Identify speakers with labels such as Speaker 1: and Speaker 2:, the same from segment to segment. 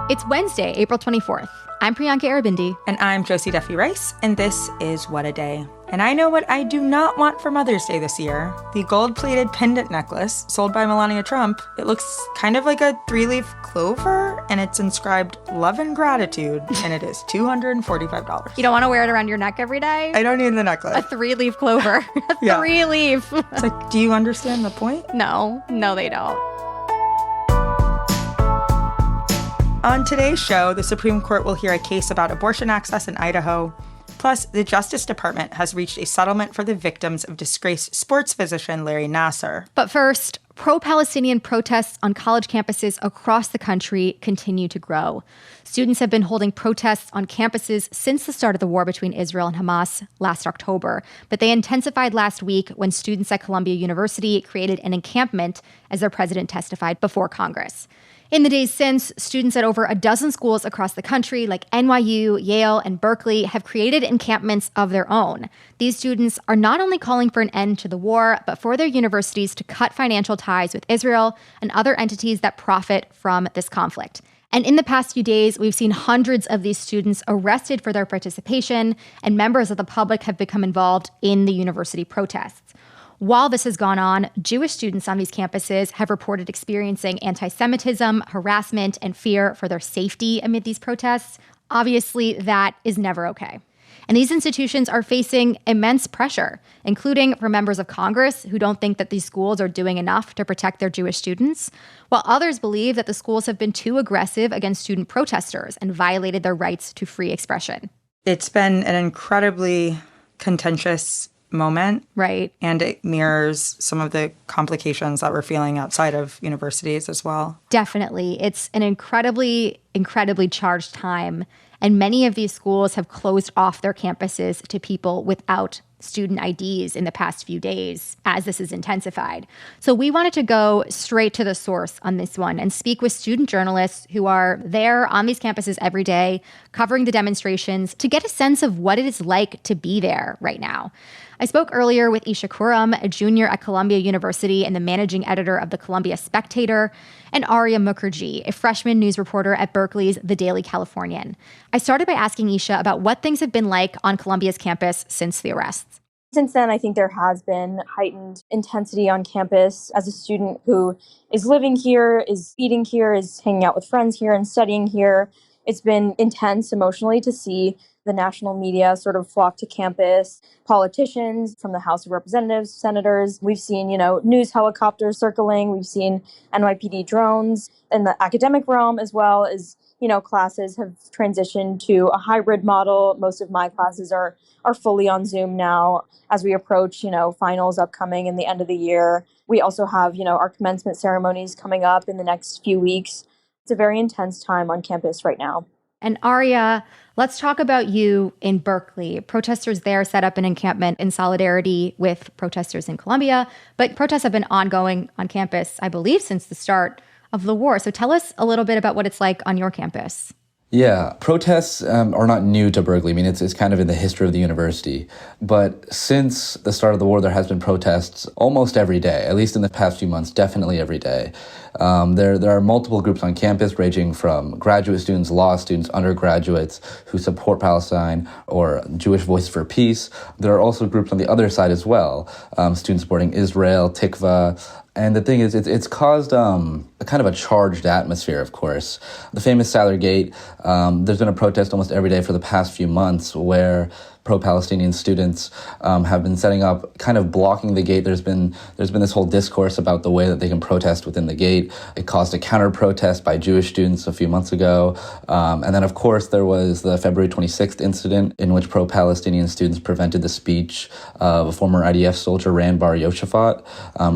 Speaker 1: It's Wednesday, April 24th. I'm Priyanka Arabindi.
Speaker 2: And I'm Josie Duffy Rice, and this is What a Day. And I know what I do not want for Mother's Day this year. The gold-plated pendant necklace sold by Melania Trump. It looks kind of like a 3-leaf clover, and it's inscribed love and gratitude, and it is $245.
Speaker 1: You don't want to wear it around your neck every day?
Speaker 2: I don't need the necklace.
Speaker 1: A 3-leaf clover. A 3-leaf.
Speaker 2: It's like, do you understand the point?
Speaker 1: No, they don't.
Speaker 2: On today's show, the Supreme Court will hear a case about abortion access in Idaho. Plus, the Justice Department has reached a settlement for the victims of disgraced sports physician Larry Nassar.
Speaker 1: But first, pro-Palestinian protests on college campuses across the country continue to grow. Students have been holding protests on campuses since the start of the war between Israel and Hamas last October. But they intensified last week when students at Columbia University created an encampment, as their president testified before Congress. In the days since, students at over a dozen schools across the country, like NYU, Yale, and Berkeley, have created encampments of their own. These students are not only calling for an end to the war, but for their universities to cut financial ties with Israel and other entities that profit from this conflict. And in the past few days, we've seen hundreds of these students arrested for their participation, and members of the public have become involved in the university protests. While this has gone on, Jewish students on these campuses have reported experiencing anti-Semitism, harassment, and fear for their safety amid these protests. Obviously, that is never okay. And these institutions are facing immense pressure, including from members of Congress who don't think that these schools are doing enough to protect their Jewish students, while others believe that the schools have been too aggressive against student protesters and violated their rights to free expression.
Speaker 2: It's been an incredibly contentious moment.
Speaker 1: Right.
Speaker 2: And it mirrors some of the complications that we're feeling outside of universities as well.
Speaker 1: Definitely. It's an incredibly charged time. And many of these schools have closed off their campuses to people without student IDs in the past few days as this is intensified. So we wanted to go straight to the source on this one and speak with student journalists who are there on these campuses every day, covering the demonstrations to get a sense of what it is like to be there right now. I spoke earlier with Esha Karam, a junior at Columbia University and the managing editor of the Columbia Spectator, and Aarya Mukherjee, a freshman news reporter at Berkeley's The Daily Californian. I started by asking Esha about what things have been like on Columbia's campus since the arrests.
Speaker 3: Since then, I think there has been heightened intensity on campus. As a student who is living here, is eating here, is hanging out with friends here and studying here, it's been intense emotionally to see the national media sort of flock to campus, politicians from the House of Representatives, senators. We've seen, news helicopters circling. We've seen NYPD drones. In the academic realm as well as, classes have transitioned to a hybrid model. Most of my classes are fully on Zoom now as we approach, finals upcoming in the end of the year. We also have, our commencement ceremonies coming up in the next few weeks. It's a very intense time on campus right now.
Speaker 1: And Aarya, let's talk about you in Berkeley. Protesters there set up an encampment in solidarity with protesters in Columbia, but protests have been ongoing on campus, I believe, since the start of the war. So tell us a little bit about what it's like on your campus.
Speaker 4: Yeah, protests are not new to Berkeley. I mean, it's kind of in the history of the university. But since the start of the war, there has been protests almost every day, at least in the past few months, definitely every day. There are multiple groups on campus ranging from graduate students, law students, undergraduates who support Palestine or Jewish Voices for Peace. There are also groups on the other side as well, students supporting Israel, Tikva. And the thing is, it's caused a kind of a charged atmosphere, of course. The famous Sattergate, there's been a protest almost every day for the past few months where pro-Palestinian students have been setting up, kind of blocking the gate. There's been this whole discourse about the way that they can protest within the gate. It caused a counter-protest by Jewish students a few months ago. And then, of course, there was the February 26th incident in which pro-Palestinian students prevented the speech of a former IDF soldier, Ran Bar Yoshafat,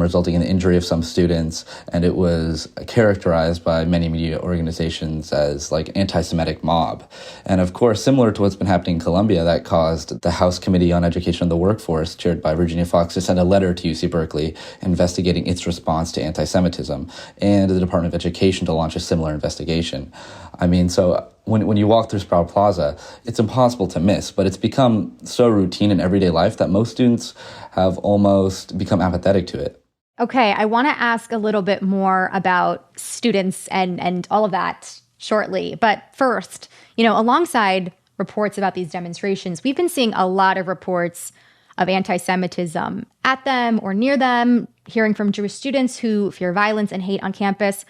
Speaker 4: resulting in the injury of some students. And it was characterized by many media organizations as like anti-Semitic mob. And of course, similar to what's been happening in Columbia, that caused the House Committee on Education and the Workforce, chaired by Virginia Fox, to send a letter to UC Berkeley investigating its response to anti-Semitism, and the Department of Education to launch a similar investigation. I mean, so when you walk through Sprout Plaza, it's impossible to miss, but it's become so routine in everyday life that most students have almost become apathetic to it.
Speaker 1: Okay, I want to ask a little bit more about students and all of that shortly. But first, alongside reports about these demonstrations, we've been seeing a lot of reports of anti-Semitism at them or near them, hearing from Jewish students who fear violence and hate on campus.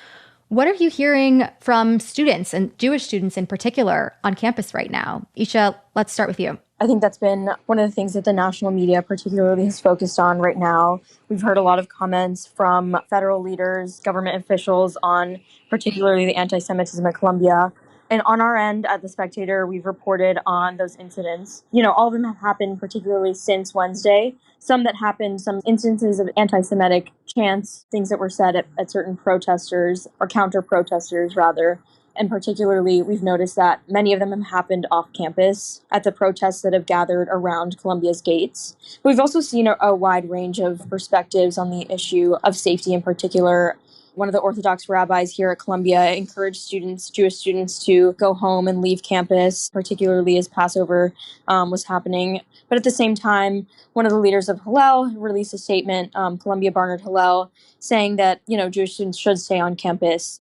Speaker 1: What are you hearing from students, and Jewish students in particular, on campus right now? Esha, let's start with you.
Speaker 3: I think that's been one of the things that the national media particularly has focused on right now. We've heard a lot of comments from federal leaders, government officials on particularly the anti-Semitism at Columbia. And on our end at The Spectator, we've reported on those incidents. All of them have happened particularly since Wednesday. Some that happened, some instances of anti-Semitic chants, things that were said at certain protesters, or counter-protesters rather. And particularly, we've noticed that many of them have happened off campus at the protests that have gathered around Columbia's gates. We've also seen a wide range of perspectives on the issue of safety in particular. One of the Orthodox rabbis here at Columbia encouraged Jewish students, to go home and leave campus, particularly as Passover was happening. But at the same time, one of the leaders of Hillel released a statement, Columbia Barnard Hillel, saying that, Jewish students should stay on campus.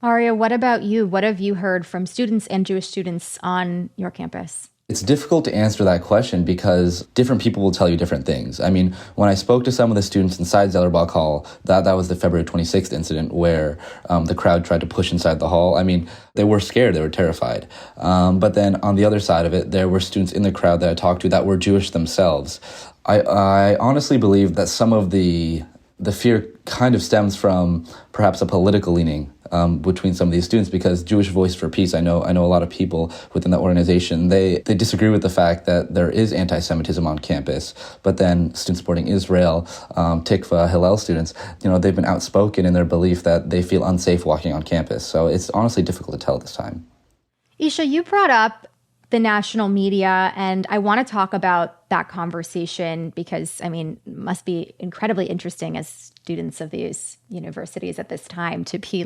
Speaker 1: Aarya, what about you? What have you heard from students and Jewish students on your campus?
Speaker 4: It's difficult to answer that question because different people will tell you different things. I mean, when I spoke to some of the students inside Zellerbach Hall, that was the February 26th incident where the crowd tried to push inside the hall. I mean, they were scared, they were terrified. But then on the other side of it, there were students in the crowd that I talked to that were Jewish themselves. I honestly believe that some of the fear kind of stems from perhaps a political leaning between some of these students, because Jewish Voice for Peace, I know a lot of people within that organization, they disagree with the fact that there is anti-Semitism on campus, but then students supporting Israel, Tikva, Hillel students, they've been outspoken in their belief that they feel unsafe walking on campus. So it's honestly difficult to tell at this time.
Speaker 1: Esha, you brought up the national media, and I want to talk about that conversation because, it must be incredibly interesting as students of these universities at this time to be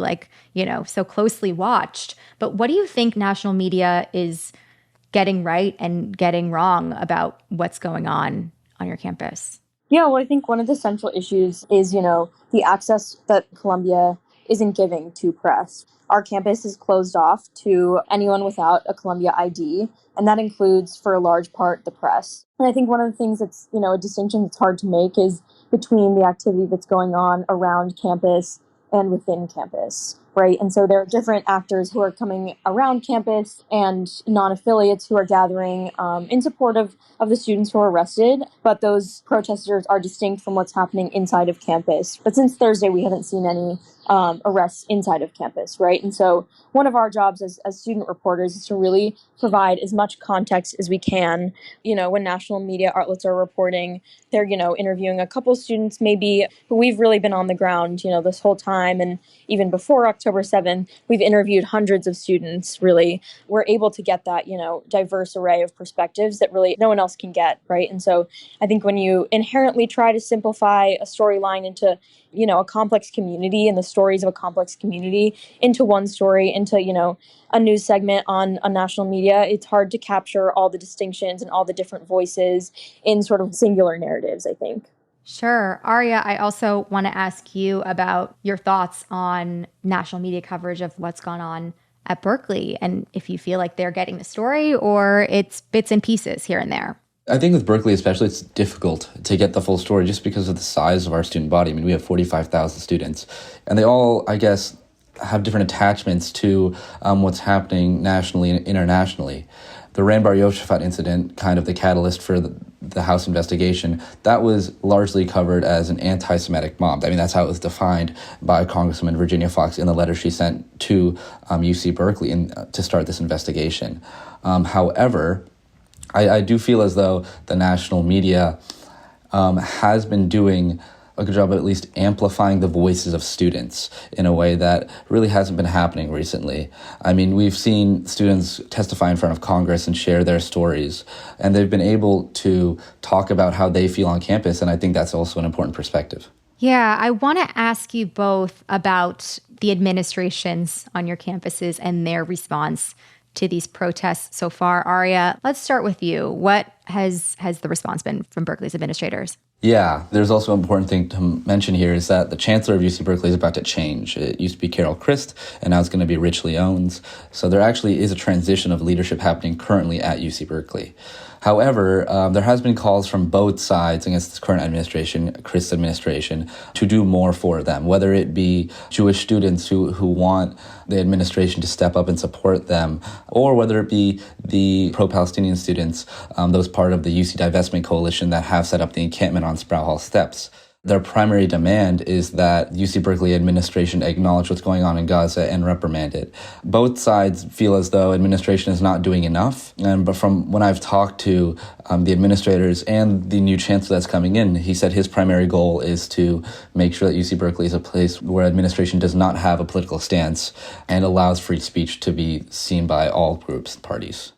Speaker 1: so closely watched. But what do you think national media is getting right and getting wrong about what's going on your campus?
Speaker 3: Yeah, well, I think one of the central issues is, the access that Columbia isn't giving to press. Our campus is closed off to anyone without a Columbia ID, and that includes, for a large part, the press. And I think one of the things that's, a distinction that's hard to make is between the activity that's going on around campus and within campus, right? And so there are different actors who are coming around campus and non-affiliates who are gathering in support of the students who are arrested, but those protesters are distinct from what's happening inside of campus. But since Thursday, we haven't seen any arrests inside of campus, right? And so one of our jobs as student reporters is to really provide as much context as we can. When national media outlets are reporting, they're, interviewing a couple students maybe who we've really been on the ground, this whole time. And even before October 7th, we've interviewed hundreds of students, really. We're able to get that, diverse array of perspectives that really no one else can get, right? And so I think when you inherently try to simplify a storyline into a complex community and the stories of a complex community into one story, into, a news segment on national media, it's hard to capture all the distinctions and all the different voices in sort of singular narratives, I think.
Speaker 1: Sure. Aarya, I also want to ask you about your thoughts on national media coverage of what's gone on at Berkeley, and if you feel like they're getting the story or it's bits and pieces here and there.
Speaker 4: I think with Berkeley especially, it's difficult to get the full story just because of the size of our student body. We have 45,000 students, and they all, I guess, have different attachments to what's happening nationally and internationally. The Ran Bar Yoshafat incident, kind of the catalyst for the House investigation, that was largely covered as an anti-Semitic mob. That's how it was defined by Congresswoman Virginia Foxx in the letter she sent to UC Berkeley to start this investigation. However, I do feel as though the national media has been doing a good job of at least amplifying the voices of students in a way that really hasn't been happening recently. We've seen students testify in front of Congress and share their stories, and they've been able to talk about how they feel on campus, and I think that's also an important perspective.
Speaker 1: Yeah, I want to ask you both about the administrations on your campuses and their response to these protests so far. Aarya, let's start with you. What has the response been from Berkeley's administrators?
Speaker 4: Yeah, there's also an important thing to mention here is that the chancellor of UC Berkeley is about to change. It used to be Carol Christ, and now it's going to be Rich Leones. So there actually is a transition of leadership happening currently at UC Berkeley. However, there has been calls from both sides against this current administration, Christ's administration, to do more for them, whether it be Jewish students who want the administration to step up and support them, or whether it be the pro-Palestinian students, those part of the UC Divestment Coalition that have set up the encampment on Sproul Hall steps. Their primary demand is that UC Berkeley administration acknowledge what's going on in Gaza and reprimand it. Both sides feel as though administration is not doing enough. But from when I've talked to the administrators and the new chancellor that's coming in, he said his primary goal is to make sure that UC Berkeley is a place where administration does not have a political stance and allows free speech to be seen by all groups and parties.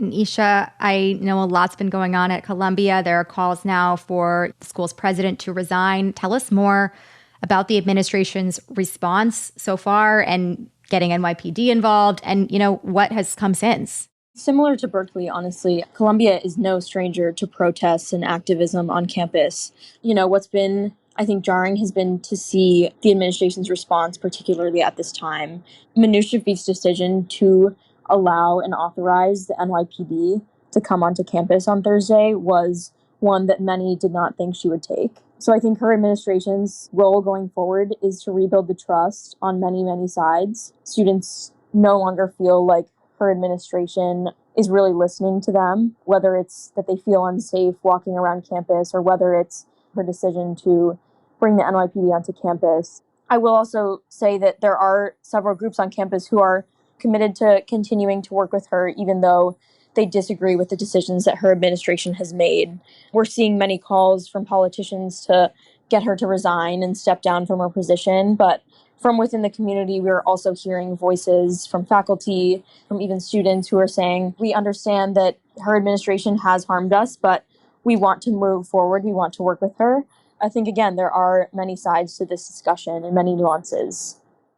Speaker 1: Esha, I know a lot's been going on at Columbia. There are calls now for the school's president to resign. Tell us more about the administration's response so far and getting NYPD involved and, what has come since.
Speaker 3: Similar to Berkeley, honestly, Columbia is no stranger to protests and activism on campus. What's been, I think, jarring has been to see the administration's response, particularly at this time. Minouche Shafiq's decision to allow and authorize the NYPD to come onto campus on Thursday was one that many did not think she would take. So I think her administration's role going forward is to rebuild the trust on many, many sides. Students no longer feel like her administration is really listening to them, whether it's that they feel unsafe walking around campus or whether it's her decision to bring the NYPD onto campus. I will also say that there are several groups on campus who are committed to continuing to work with her, even though they disagree with the decisions that her administration has made. We're seeing many calls from politicians to get her to resign and step down from her position, but from within the community, we're also hearing voices from faculty, from even students who are saying, we understand that her administration has harmed us, but we want to move forward. We want to work with her. I think, again, there are many sides to this discussion and many nuances.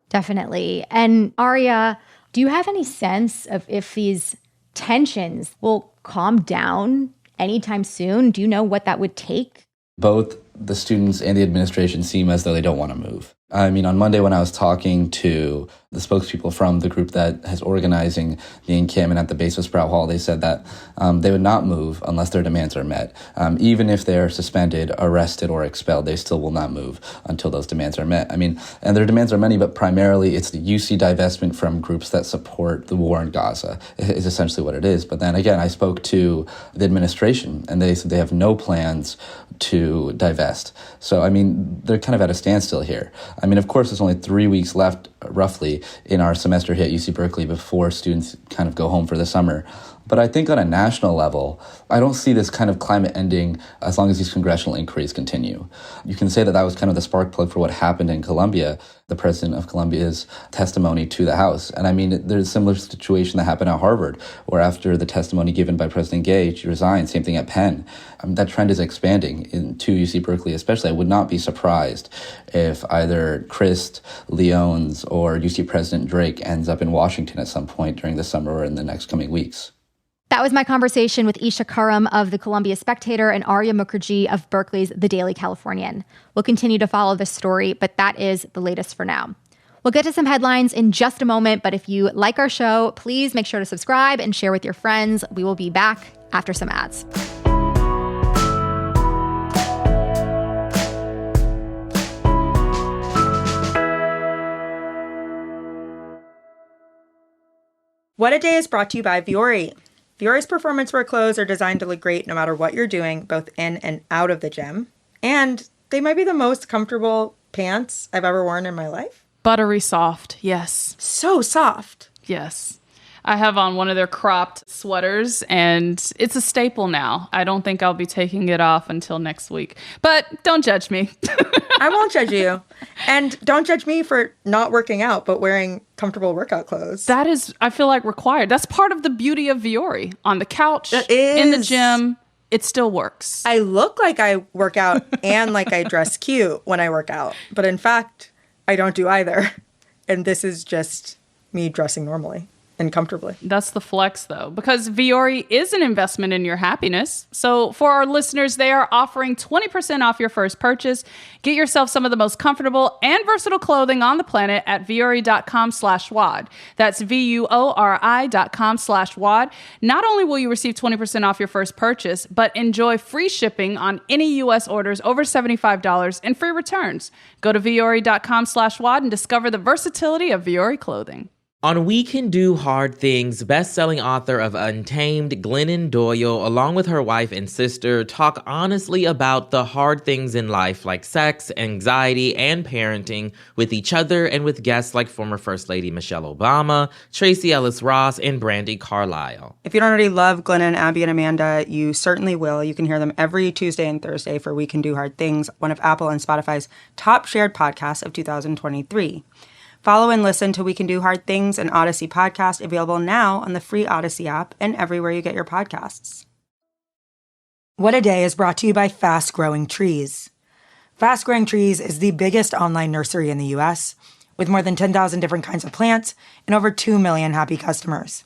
Speaker 1: Definitely. And Aarya, do you have any sense of if these tensions will calm down anytime soon? Do you know what that would take?
Speaker 4: Both the students and the administration seem as though they don't want to move. I mean, on Monday when I was talking to the spokespeople from the group that is organizing the encampment at the base of Sproul Hall, they said that they would not move unless their demands are met. Even if they're suspended, arrested, or expelled, they still will not move until those demands are met. I mean, and their demands are many, but primarily it's the UC divestment from groups that support the war in Gaza is essentially what it is. But then again, I spoke to the administration, and they said they have no plans to divest. So, I mean, they're kind of at a standstill here. I mean, of course, there's only 3 weeks left, roughly, in our semester here at UC Berkeley before students kind of go home for the summer. But I think on a national level, I don't see this kind of climate ending as long as these congressional inquiries continue. You can say that that was kind of the spark plug for what happened in Columbia, the president of Columbia's testimony to the House. And I mean, there's a similar situation that happened at Harvard, where after the testimony given by President Gay, she resigned. Same thing at Penn. That trend is expanding into UC Berkeley especially. I would not be surprised if either Christ, Leones, or UC President Drake ends up in Washington at some point during the summer or in the next coming weeks.
Speaker 1: That was my conversation with Esha Karam of the Columbia Spectator and Aarya Mukherjee of Berkeley's The Daily Californian. We'll continue to follow this story, but that is the latest for now. We'll get to some headlines in just a moment, but if you like our show, please make sure to subscribe and share with your friends. We will be back after some ads.
Speaker 2: What a Day is brought to you by Vuori. Vuori's performance wear clothes are designed to look great no matter what you're doing, both in and out of the gym. And they might be the most comfortable pants I've ever worn in my life.
Speaker 5: Buttery soft, yes.
Speaker 2: So soft.
Speaker 5: Yes. I have on one of their cropped sweaters, and it's a staple now. I don't think I'll be taking it off until next week. But don't judge me.
Speaker 2: I won't judge you. And don't judge me for not working out, but wearing comfortable workout clothes.
Speaker 5: That is, I feel like, required. That's part of the beauty of Vuori. On the couch, in the gym, it still works.
Speaker 2: I look like I work out and like I dress cute when I work out. But in fact, I don't do either. And this is just me dressing normally and comfortably.
Speaker 5: That's the flex, though, because Vuori is an investment in your happiness. So for our listeners, they are offering 20% off your first purchase. Get yourself some of the most comfortable and versatile clothing on the planet at vuori.com/WAD. That's VUORI.com/WAD. Not only will you receive 20% off your first purchase, but enjoy free shipping on any U.S. orders over $75 and free returns. Go to vuori.com/WAD and discover the versatility of Vuori clothing.
Speaker 6: On We Can Do Hard Things, best-selling author of Untamed, Glennon Doyle, along with her wife and sister, talk honestly about the hard things in life like sex, anxiety, and parenting with each other and with guests like former First Lady Michelle Obama, Tracee Ellis Ross, and Brandi Carlile.
Speaker 2: If you don't already love Glennon, Abby, and Amanda, you certainly will. You can hear them every Tuesday and Thursday for We Can Do Hard Things, one of Apple and Spotify's top shared podcasts of 2023. Follow and listen to We Can Do Hard Things, an Odyssey podcast available now on the free Odyssey app and everywhere you get your podcasts. What a Day is brought to you by Fast Growing Trees. Fast Growing Trees is the biggest online nursery in the U.S., with more than 10,000 different kinds of plants and over 2 million happy customers.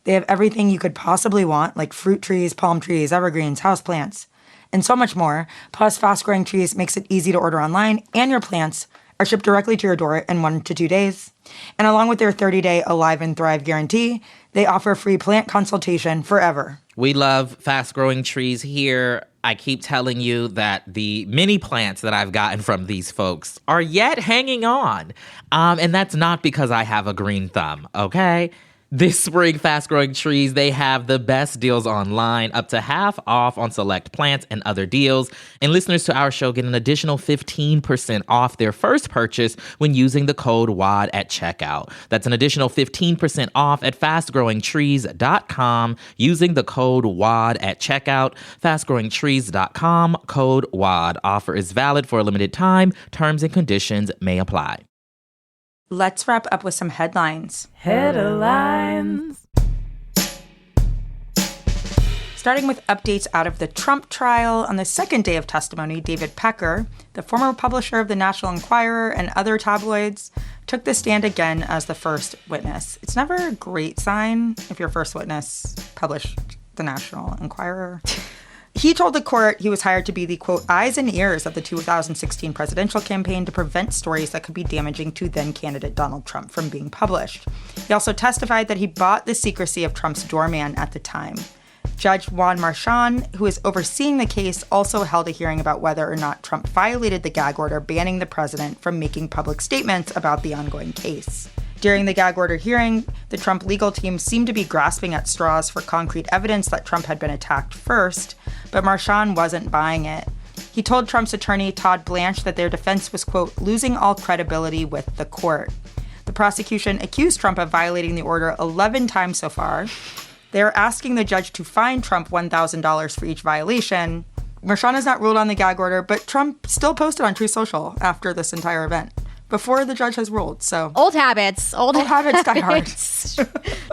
Speaker 2: They have everything you could possibly want, like fruit trees, palm trees, evergreens, houseplants, and so much more. Plus, Fast Growing Trees makes it easy to order online, and your plants are shipped directly to your door in 1 to 2 days. And along with their 30-day Alive and Thrive guarantee, they offer free plant consultation forever.
Speaker 6: We love Fast Growing Trees here. I keep telling you that the mini plants that I've gotten from these folks are yet hanging on. And that's not because I have a green thumb, okay? This spring, Fast Growing Trees, they have the best deals online, up to half off on select plants and other deals. And listeners to our show get an additional 15% off their first purchase when using the code WAD at checkout. That's an additional 15% off at fastgrowingtrees.com using the code WAD at checkout. Fastgrowingtrees.com, code WAD. Offer is valid for a limited time. Terms and conditions may apply.
Speaker 2: Let's wrap up with some headlines.
Speaker 5: Headlines.
Speaker 2: Starting with updates out of the Trump trial. On the second day of testimony, David Pecker, the former publisher of the National Enquirer and other tabloids, took the stand again as the first witness. It's never a great sign if your first witness published the National Enquirer. He told the court he was hired to be the, quote, eyes and ears of the 2016 presidential campaign to prevent stories that could be damaging to then-candidate Donald Trump from being published. He also testified that he bought the secrecy of Trump's doorman at the time. Judge Juan Marchand, who is overseeing the case, also held a hearing about whether or not Trump violated the gag order banning the president from making public statements about the ongoing case. During the gag order hearing, the Trump legal team seemed to be grasping at straws for concrete evidence that Trump had been attacked first, but Marchand wasn't buying it. He told Trump's attorney, Todd Blanche, that their defense was, quote, losing all credibility with the court. The prosecution accused Trump of violating the order 11 times so far. They're asking the judge to fine Trump $1,000 for each violation. Marchand has not ruled on the gag order, but Trump still posted on Truth Social after this entire event, before the judge has ruled, so.
Speaker 1: Old habits die hard.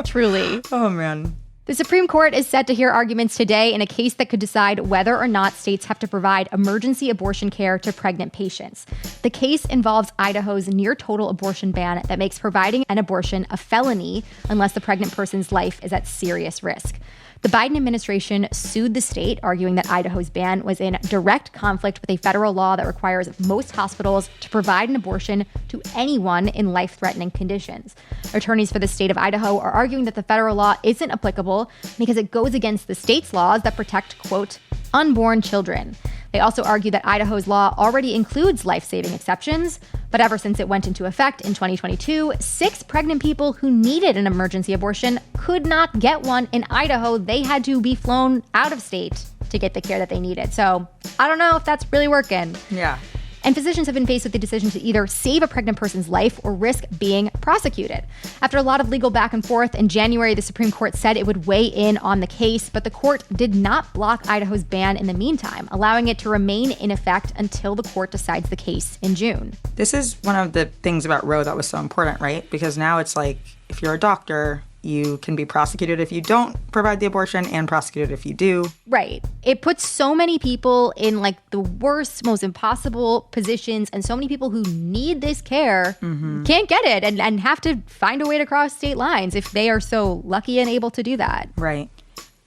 Speaker 1: Truly.
Speaker 2: Oh, man.
Speaker 1: The Supreme Court is set to hear arguments today in a case that could decide whether or not states have to provide emergency abortion care to pregnant patients. The case involves Idaho's near-total abortion ban that makes providing an abortion a felony unless the pregnant person's life is at serious risk. The Biden administration sued the state, arguing that Idaho's ban was in direct conflict with a federal law that requires most hospitals to provide an abortion to anyone in life-threatening conditions. Attorneys for the state of Idaho are arguing that the federal law isn't applicable because it goes against the state's laws that protect, quote, unborn children. They also argue that Idaho's law already includes life-saving exceptions, but ever since it went into effect in 2022, 6 pregnant people who needed an emergency abortion could not get one in Idaho. They had to be flown out of state to get the care that they needed. So I don't know if that's really working.
Speaker 2: Yeah.
Speaker 1: And physicians have been faced with the decision to either save a pregnant person's life or risk being prosecuted. After a lot of legal back and forth, in January, the Supreme Court said it would weigh in on the case, but the court did not block Idaho's ban in the meantime, allowing it to remain in effect until the court decides the case in June.
Speaker 2: This is one of the things about Roe that was so important, right? Because now it's like, if you're a doctor, You can be prosecuted if you don't provide the abortion and prosecuted if you do.
Speaker 1: Right. It puts so many people in like the worst, most impossible positions, and so many people who need this care can't get it and have to find a way to cross state lines if they are so lucky and able to do that.
Speaker 2: Right.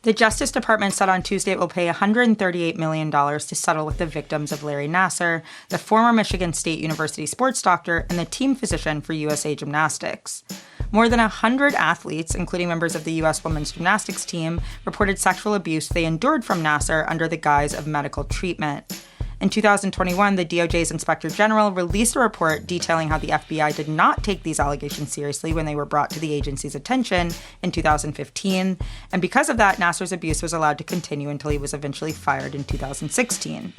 Speaker 2: The Justice Department said on Tuesday it will pay $138 million to settle with the victims of Larry Nassar, the former Michigan State University sports doctor and the team physician for USA Gymnastics. More than 100 athletes, including members of the U.S. women's gymnastics team, reported sexual abuse they endured from Nassar under the guise of medical treatment. In 2021, the DOJ's Inspector General released a report detailing how the FBI did not take these allegations seriously when they were brought to the agency's attention in 2015. And because of that, Nassar's abuse was allowed to continue until he was eventually fired in 2016.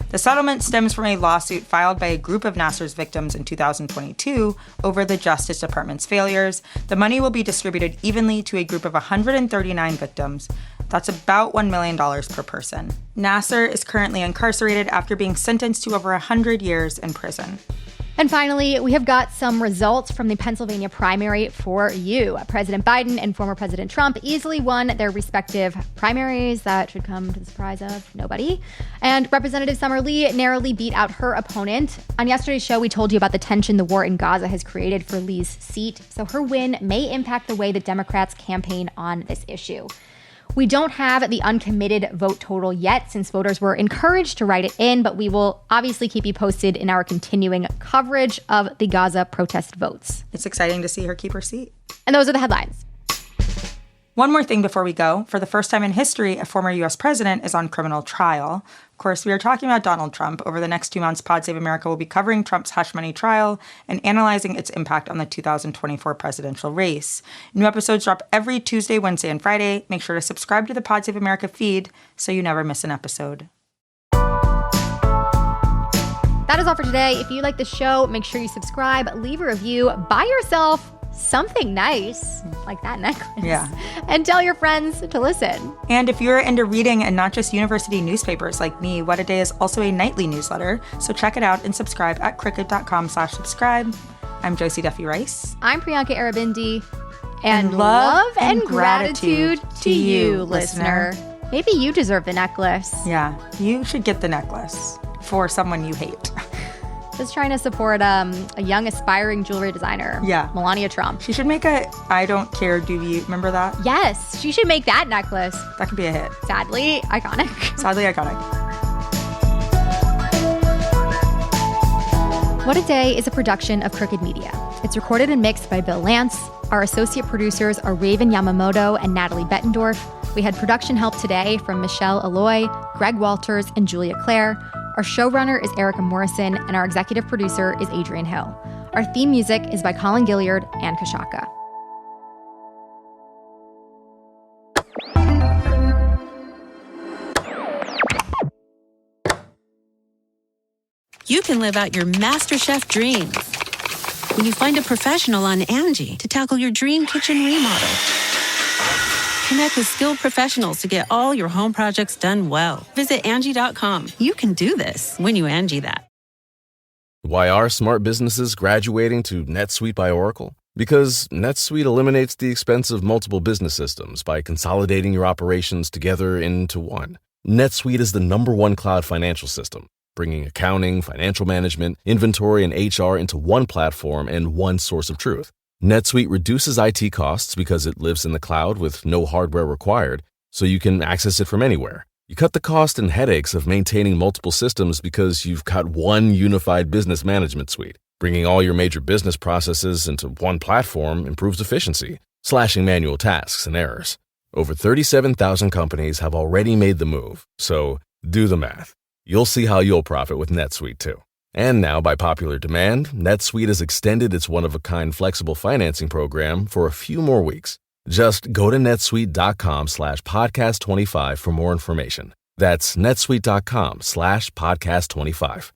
Speaker 2: The settlement stems from a lawsuit filed by a group of Nassar's victims in 2022 over the Justice Department's failures. The money will be distributed evenly to a group of 139 victims. That's about $1 million per person. Nassar is currently incarcerated after being sentenced to over 100 years in prison.
Speaker 1: And finally, we have got some results from the Pennsylvania primary for you. President Biden and former President Trump easily won their respective primaries. That should come to the surprise of nobody. And Representative Summer Lee narrowly beat out her opponent. On yesterday's show, we told you about the tension the war in Gaza has created for Lee's seat. So her win may impact the way the Democrats campaign on this issue. We don't have the uncommitted vote total yet since voters were encouraged to write it in, but we will obviously keep you posted in our continuing coverage of the Gaza protest votes.
Speaker 2: It's exciting to see her keep her seat.
Speaker 1: And those are the headlines.
Speaker 2: One more thing before we go. For the first time in history, a former U.S. president is on criminal trial. Of course, we are talking about Donald Trump. Over the next 2 months, Pod Save America will be covering Trump's hush money trial and analyzing its impact on the 2024 presidential race. New episodes drop every Tuesday, Wednesday, and Friday. Make sure to subscribe to the Pod Save America feed so you never miss an episode.
Speaker 1: That is all for today. If you like the show, make sure you subscribe, leave a review, buy yourself something nice, like that necklace.
Speaker 2: Yeah.
Speaker 1: And tell your friends to listen.
Speaker 2: And if you're into reading and not just university newspapers like me, What a Day is also a nightly newsletter. So check it out and subscribe at crooked.com/subscribe. I'm Josie Duffy Rice.
Speaker 1: I'm Priyanka Arabindi. And love and gratitude to you, listener. Maybe you deserve the necklace.
Speaker 2: Yeah, you should get the necklace for someone you hate.
Speaker 1: Just trying to support a young aspiring jewelry designer.
Speaker 2: Yeah.
Speaker 1: Melania Trump.
Speaker 2: She should make a I don't care, do you? Remember that?
Speaker 1: Yes, she should make that necklace.
Speaker 2: That could be a hit.
Speaker 1: Sadly iconic.
Speaker 2: Sadly iconic.
Speaker 1: What a Day is a production of Crooked Media. It's recorded and mixed by Bill Lance. Our associate producers are Raven Yamamoto and Natalie Bettendorf. We had production help today from Michelle Alloy, Greg Walters, and Julia Clare. Our showrunner is Erica Morrison, and our executive producer is Adrian Hill. Our theme music is by Colin Gilliard and Kashaka.
Speaker 7: You can live out your MasterChef dreams when you find a professional on Angie to tackle your dream kitchen remodel. Connect with skilled professionals to get all your home projects done well. Visit Angie.com. You can do this when you Angie that.
Speaker 8: Why are smart businesses graduating to NetSuite by Oracle? Because NetSuite eliminates the expense of multiple business systems by consolidating your operations together into one. NetSuite is the #1 cloud financial system, bringing accounting, financial management, inventory, and HR into one platform and one source of truth. NetSuite reduces IT costs because it lives in the cloud with no hardware required, so you can access it from anywhere. You cut the cost and headaches of maintaining multiple systems because you've got one unified business management suite. Bringing all your major business processes into one platform improves efficiency, slashing manual tasks and errors. Over 37,000 companies have already made the move, so do the math. You'll see how you'll profit with NetSuite too. And now, by popular demand, NetSuite has extended its one-of-a-kind flexible financing program for a few more weeks. Just go to netsuite.com/podcast25 for more information. That's netsuite.com/podcast25.